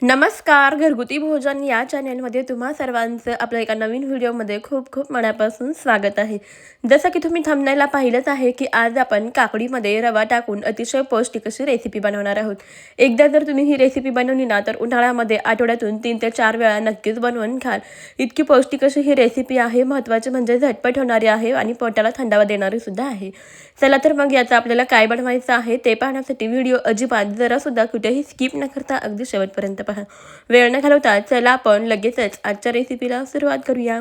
नमस्कार. घरगुती भोजन या चॅनेलमध्ये तुम्हा सर्वांचं आपल्या एका नवीन व्हिडिओमध्ये खूप खूप मनापासून स्वागत आहे. जसं की तुम्ही थंबनेलला पाहिलंच आहे की आज आपण काकडीमध्ये रवा टाकून अतिशय पौष्टिक अशी रेसिपी बनवणार आहोत. एकदा जर तुम्ही ही रेसिपी बनवली ना तर उन्हाळ्यामध्ये आठवड्यातून 3 ते 4 वेळा नक्कीच बनवून खाल. इतकी पौष्टिक अशी ही रेसिपी आहे. महत्त्वाचे म्हणजे झटपट होणारी आहे आणि पोटाला थंडावा देणारी सुद्धा आहे. चला तर मग याचं आपल्याला काय बनवायचं आहे ते पाहण्यासाठी व्हिडिओ अजिबात जरासुद्धा कुठेही स्किप न करता अगदी शेवटपर्यंत पहा. वेळ न घालवता चला आपण लगेचच आजच्या रेसिपीला सुरुवात करूया.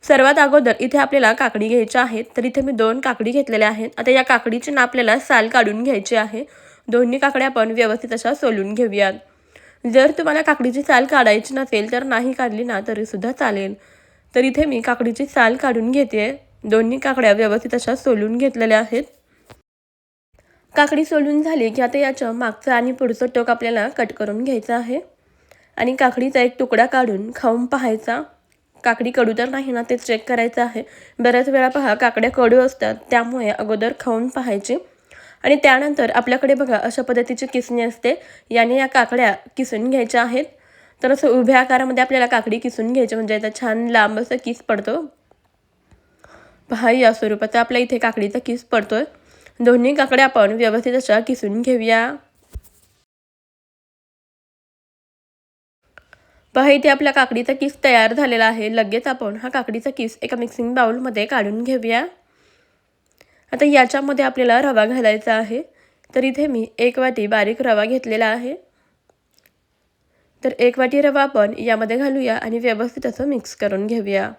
सर्वात अगोदर इथे आपल्याला काकडी घ्यायच्या आहेत. तर इथे मी 2 काकडी घेतलेल्या आहेत. आता या काकडीची ना आपल्याला साल काढून घ्यायची आहे. दोन्ही काकड्या आपण व्यवस्थित अशा सोलून घेऊयात. जर तुम्हाला काकडीची साल काढायची नसेल तर नाही काढली ना तरीसुद्धा चालेल. तर इथे मी काकडीची साल काढून घेते. दोन्ही काकड्या व्यवस्थित अशा सोलून घेतलेल्या आहेत. काकडी सोलून झाली की आता याचं मागचं आणि पुढचं टोक आपल्याला कट करून घ्यायचं आहे आणि काकडीचा एक तुकडा काढून खाऊन पाहायचा. काकडी कडू तर नाही ना ते चेक करायचं आहे. बऱ्याच वेळा पहा काकड्या कडू असतात, त्यामुळे अगोदर खाऊन पाहायचे आणि त्यानंतर आपल्याकडे बघा अशा पद्धतीची किसणी असते. याने या काकड्या किसून घ्यायच्या आहेत. तर असं उभ्या आकारामध्ये आपल्याला काकडी किसून घ्यायची म्हणजे याचा छान लांब असं किस पडतो. पहा या स्वरूपाचा आपल्या इथे काकडीचा किस पडतोय. दोन्ही काकड्या आपण व्यवस्थित अशा किसून घेऊया. पहा इथे आपला काकडीचा किस तयार झालेला आहे. लगेच आपण हा काकडीचा किस एका मिक्सिंग बाउलमध्ये काढून घेऊया. आता याच्यामध्ये आपल्याला रवा घालायचा आहे. तर इथे मी 1 वाटी बारीक रवा घेतलेला आहे. तर 1 वाटी रवा आपण यामध्ये घालूया आणि व्यवस्थित असं मिक्स करून घेऊया.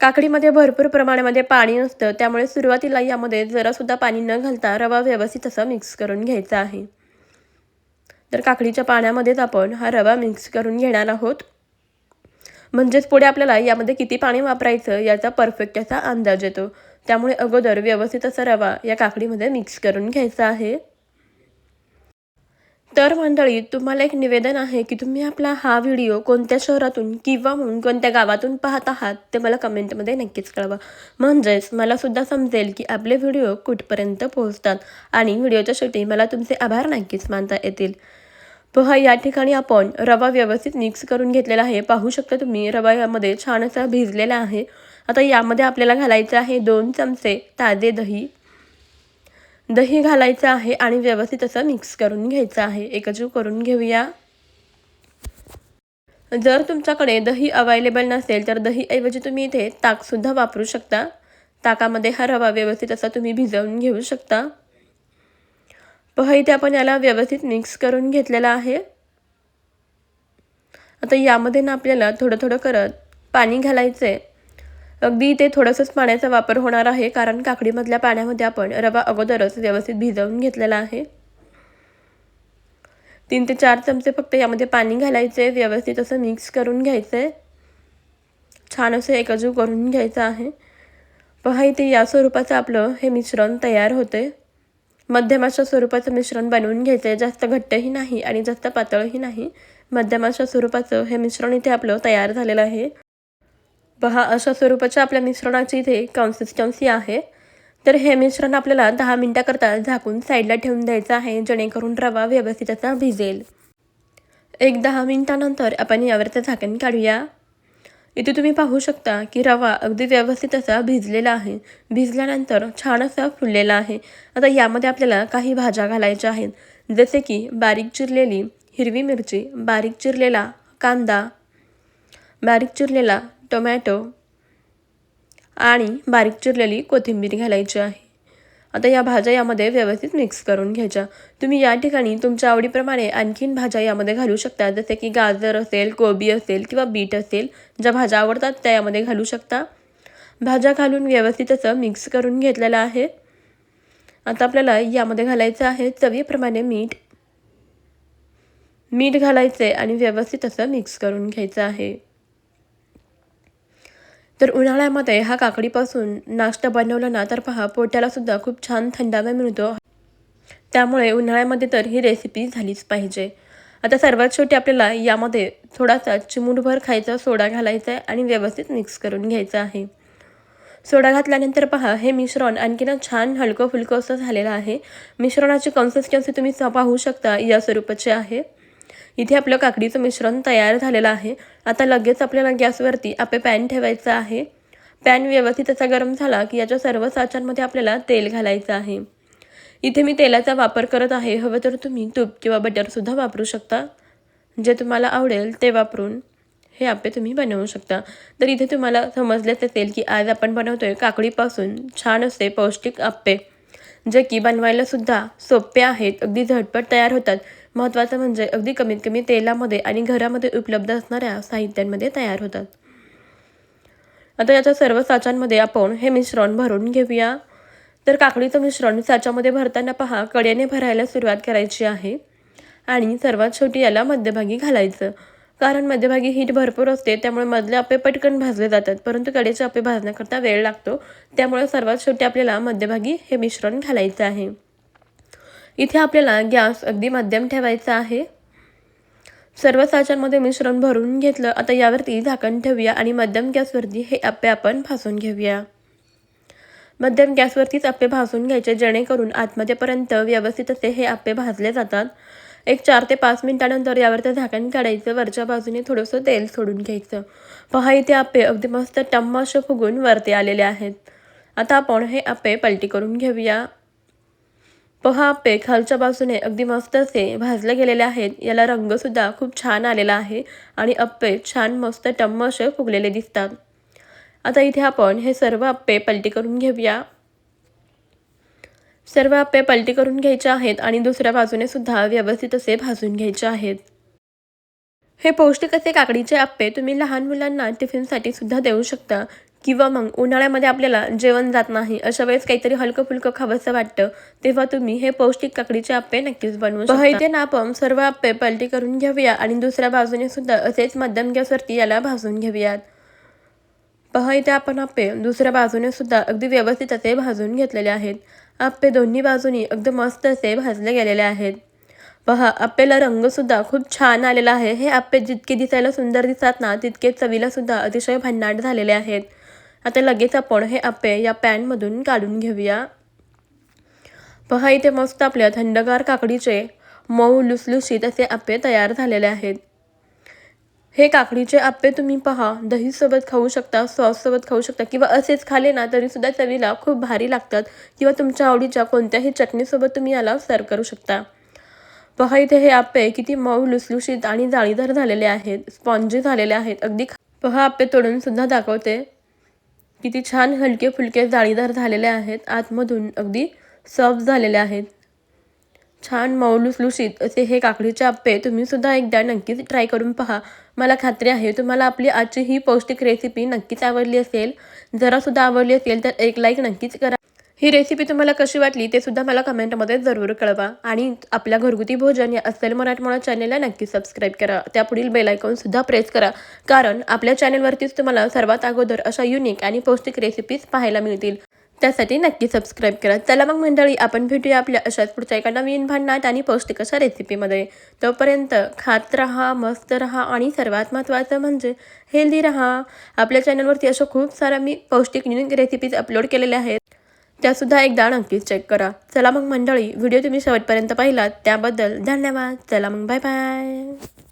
काकडीमध्ये भरपूर प्रमाणामध्ये पाणी असतं, त्यामुळे सुरुवातीला यामध्ये जरासुद्धा पाणी न घालता रवा व्यवस्थित असा मिक्स करून घ्यायचा आहे. तर काकडीच्या पाण्यामध्येच आपण हा रवा मिक्स करून घेणार आहोत. म्हणजेच पुढे आपल्याला यामध्ये किती पाणी वापरायचं याचा परफेक्ट असा अंदाज येतो. त्यामुळे अगोदर व्यवस्थित असा रवा या काकडीमध्ये मिक्स करून घ्यायचा आहे. तर मंडळी तुम्हाला एक निवेदन आहे की तुम्ही आपला हा व्हिडिओ कोणत्या शहरातून किंवा कोणत्या गावातून पाहत आहात ते मला कमेंटमध्ये नक्कीच कळवा. म्हणजेच मला सुद्धा समजेल की आपले व्हिडिओ कुठपर्यंत पोहोचतात आणि व्हिडिओच्या शेवटी मला तुमचे आभार नक्कीच मानता येतील. पहा या ठिकाणी आपण रवा व्यवस्थित मिक्स करून घेतलेला आहे. पाहू शकता तुम्ही रवा यामध्ये छान असा भिजलेला आहे. आता यामध्ये आपल्याला घालायचं आहे 2 चमचे ताजे दही. दही घालायचं आहे आणि व्यवस्थित असं मिक्स करून घ्यायचं आहे. एकजीव करून घेऊया. जर तुमच्याकडे दही अवेलेबल नसेल तर दहीऐवजी तुम्ही इथे ताकसुद्धा वापरू शकता. ताकामध्ये हा रवा व्यवस्थित असा तुम्ही भिजवून घेऊ शकता. पहा इथे आपण याला व्यवस्थित मिक्स करून घेतलेला आहे. आता यामध्ये ना आपल्याला थोडं थोडं करत पाणी घालायचं आहे. अगदी इथे थोडंसंच पाण्याचा वापर होणार आहे, कारण काकडीमधल्या पाण्यामध्ये आपण रवा अगोदरच व्यवस्थित भिजवून घेतलेला आहे. 3 ते 4 चमचे फक्त यामध्ये पाणी घालायचं आहे. व्यवस्थित असं मिक्स करून घ्यायचं आहे. छान असं एकजीव करून घ्यायचं आहे. पहा इथे या स्वरूपाचं आपलं हे मिश्रण तयार होते. मध्यम अशा स्वरूपाचं मिश्रण बनवून घ्यायचं आहे. जास्त घट्टही नाही आणि जास्त पातळही नाही. मध्यम अशा स्वरूपाचं हे मिश्रण इथे आपलं तयार झालेलं आहे. पहा अशा स्वरूपाच्या आपल्या मिश्रणाची इथे कन्सिस्टन्सी आहे. तर हे मिश्रण आपल्याला 10 मिनिटाकरता झाकून साईडला ठेवून द्यायचं आहे, जेणेकरून रवा व्यवस्थित असा भिजेल. एक 10 मिनिटानंतर आपण यावरचं झाकण काढूया. इथे तुम्ही पाहू शकता की रवा अगदी व्यवस्थित असा भिजलेला आहे. भिजल्यानंतर छान असा फुललेला आहे. आता यामध्ये आपल्याला काही भाज्या घालायच्या आहेत, जसे की बारीक चिरलेली हिरवी मिरची, बारीक चिरलेला कांदा, बारीक चिरलेला टोमॅटो आणि बारीक चिरलेली कोथिंबीर घालायची आहे. आता या भाज्या यामध्ये व्यवस्थित मिक्स करून घ्यायच्या. तुम्ही या ठिकाणी तुमच्या आवडीप्रमाणे आणखीन भाज्या यामध्ये घालू शकता, जसे की गाजर असेल, कोबी असेल किंवा बीट असेल. ज्या भाज्या आवडतात त्या यामध्ये घालू शकता. भाज्या घालून व्यवस्थित असं मिक्स करून घेतलेलं आहे. आता आपल्याला यामध्ये घालायचं आहे चवीप्रमाणे मीठ. मीठ घालायचं आहे आणि व्यवस्थित असं मिक्स करून घ्यायचं आहे. तर उन्हाळ्यामध्ये हा काकडीपासून नाश्ता बनवला ना तर पहा पोटाला सुद्धा खूप छान थंडावा मिळतो. त्यामुळे उन्हाळ्यामध्ये तर ही रेसिपी झालीच पाहिजे. आता सर्वात शेवटी आपल्याला यामध्ये थोडासा चिमूटभर खायचा सोडा घालायचा आहे आणि व्यवस्थित मिक्स करून घ्यायचं आहे. सोडा घातल्यानंतर पहा हे मिश्रण आणखीन छान हलकं फुलकं असं झालेलं आहे. मिश्रणाची कन्सिस्टन्सी तुम्ही पाहू शकता या स्वरूपाची आहे. इथे आपलं काकडीचं मिश्रण तयार झालेलं आहे. आता लगेच आपल्याला गॅसवरती आपले पॅन ठेवायचं आहे. पॅन व्यवस्थित असा गरम झाला की याच्या सर्व साचांमध्ये आपल्याला तेल घालायचं आहे. इथे मी तेलाचा वापर करत आहे. हवं तर तुम्ही तूप किंवा बटरसुद्धा वापरू शकता. जे तुम्हाला आवडेल ते वापरून हे आप्पे तुम्ही बनवू शकता. तर इथे तुम्हाला समजलेच असेल की आज आपण बनवतोय काकडीपासून छान असे पौष्टिक आप्पे, जे की बनवायला सुद्धा सोपे आहेत, अगदी झटपट तयार होतात. महत्त्वाचं म्हणजे अगदी कमीत कमी तेलामध्ये आणि घरामध्ये उपलब्ध असणाऱ्या साहित्यांमध्ये तयार होतात. आता याच्या सर्व साचांमध्ये आपण हे मिश्रण भरून घेऊया. तर काकडीचं मिश्रण साच्यामध्ये भरताना पहा, कडेने भरायला सुरुवात करायची आहे आणि सर्वात शेवटी याला मध्यभागी घालायचं. कारण मध्यभागी हीट भरपूर असते, त्यामुळे मधले आप्पे पटकन भाजले जातात, परंतु कडेचे आप्पे भाजण्याकरता वेळ लागतो. त्यामुळे सर्वात शेवटी आपल्याला मध्यभागी हे मिश्रण घालायचं आहे. इथे आपल्याला गॅस अगदी मध्यम ठेवायचा आहे. सर्व साच्यांमध्ये मिश्रण भरून घेतलं. आता यावरती झाकण ठेवूया आणि मध्यम गॅसवरती हे आप्पे आपण भाजून घेऊया. मध्यम गॅसवरतीच आप्पे भाजून घ्यायचे, जेणेकरून आतमध्येपर्यंत व्यवस्थित असे हे आप्पे भाजले जातात. एक 4 ते 5 मिनिटानंतर यावरचं झाकण काढायचं. वरच्या बाजूने थोडंसं तेल सोडून घ्यायचं. पहा, इथे आप्पे अगदी मस्त टम्म असे फुगून वरती आलेले आहेत. आता आपण हे आप्पे पलटी करून घेऊया. पहा, आप्पे खालच्या बाजूने अगदी मस्त असे भाजले गेलेले आहेत. याला रंगसुद्धा खूप छान आलेला आहे आणि आप्पे छान मस्त टम्म असे फुगलेले दिसतात. आता इथे आपण हे सर्व आप्पे पलटी करून घेऊया. सर्व आप्पे पलटी करून घ्यायचे आहेत आणि दुसऱ्या बाजूने सुद्धा व्यवस्थित असे भाजून घ्यायचे आहेत. हे पौष्टिक असे काकडीचे आप्पे तुम्ही लहान मुलांना टिफिनसाठी सुद्धा देऊ शकता, किंवा मग उन्हाळ्यामध्ये आपल्याला जेवण जात नाही, अशा वेळेस काहीतरी हलकं फुलकं खावंसं वाटतं, तेव्हा तुम्ही हे पौष्टिक काकडीचे आप्पे नक्कीच बनवू शकता. इथे ना आपण सर्व आप्पे पलटी करून घेऊया आणि दुसऱ्या बाजूने सुद्धा असेच मध्यम गॅसवरती याला भाजून घेऊयात. पहा, इथे आपण आप्पे दुसऱ्या बाजूने सुद्धा अगदी व्यवस्थित असे भाजून घेतलेले आहेत. आप्पे दोन्ही बाजूनी अगदी मस्त असे भाजले गेलेले आहेत. पहा, आप्पेला रंगसुद्धा खूप छान आलेला आहे. हे आप्पे जितके दिसायला सुंदर दिसतात ना, तितके चवीला सुद्धा अतिशय भन्नाट झालेले आहेत. आता लगेच आपण हे आप्पे या पॅनमधून काढून घेऊया. पहा, इथे मस्त आपल्या थंडगार काकडीचे मऊ लुसलुशीत असे आप्पे तयार झालेले आहेत. हे काकडीचे आप्पे तुम्ही पहा, दहीसोबत खाऊ शकता, सॉससोबत खाऊ शकता, किंवा असेच खाले ना तरीसुद्धा चवीला खूप भारी लागतात, किंवा तुमच्या आवडीच्या कोणत्याही चटणीसोबत तुम्ही याला सर्व करू शकता. पहा, इथे हे आप्पे किती मऊ लुसलुशीत आणि जाळीदार झालेले आहेत, स्पॉन्जी झालेले आहेत. अगदी पहा, आप्पे तोडून सुद्धा दाखवते. किती छान हलके फुलके जाळीदार झालेले आहेत. आतमधून अगदी सॉफ्ट झालेले आहेत. छान मऊ लुसलुशीत असे हे काकडीचे आप्पे तुम्ही सुद्धा एकदा नक्कीच ट्राय करून पहा. मला खात्री आहे तुम्हाला आपली आजची ही पौष्टिक रेसिपी नक्कीच आवडली असेल. जरासुद्धा आवडली असेल तर एक लाईक नक्कीच करा. ही रेसिपी तुम्हाला कशी वाटली ते सुद्धा मला कमेंटमध्ये जरूर कळवा. आणि आपल्या घरगुती भोजन या अस्सल मराठमोळा चॅनेलला नक्की सबस्क्राईब करा. त्यापुढील बेल आयकॉनसुद्धा प्रेस करा, कारण आपल्या चॅनेलवरतीच तुम्हाला सर्वात अगोदर अशा युनिक आणि पौष्टिक रेसिपीज पाहायला मिळतील. त्यासाठी नक्की सबस्क्राईब करा. चला मग मंडळी, आपण भेटूया आपल्या अशाच पुढच्या एका नवीन भन्नाट आणि पौष्टिक अशा रेसिपीमध्ये. तोपर्यंत खात राहा, मस्त राहा आणि सर्वात महत्त्वाचं म्हणजे हेल्दी राहा. आपल्या चॅनलवरती अशा खूप साऱ्या मी पौष्टिक युनिक रेसिपीज अपलोड केलेल्या आहेत, त्यासुद्धा एकदा नक्कीच चेक करा. चला मग मंडळी, व्हिडिओ तुम्ही शेवटपर्यंत पाहिलात त्याबद्दल धन्यवाद. चला मग, बाय बाय.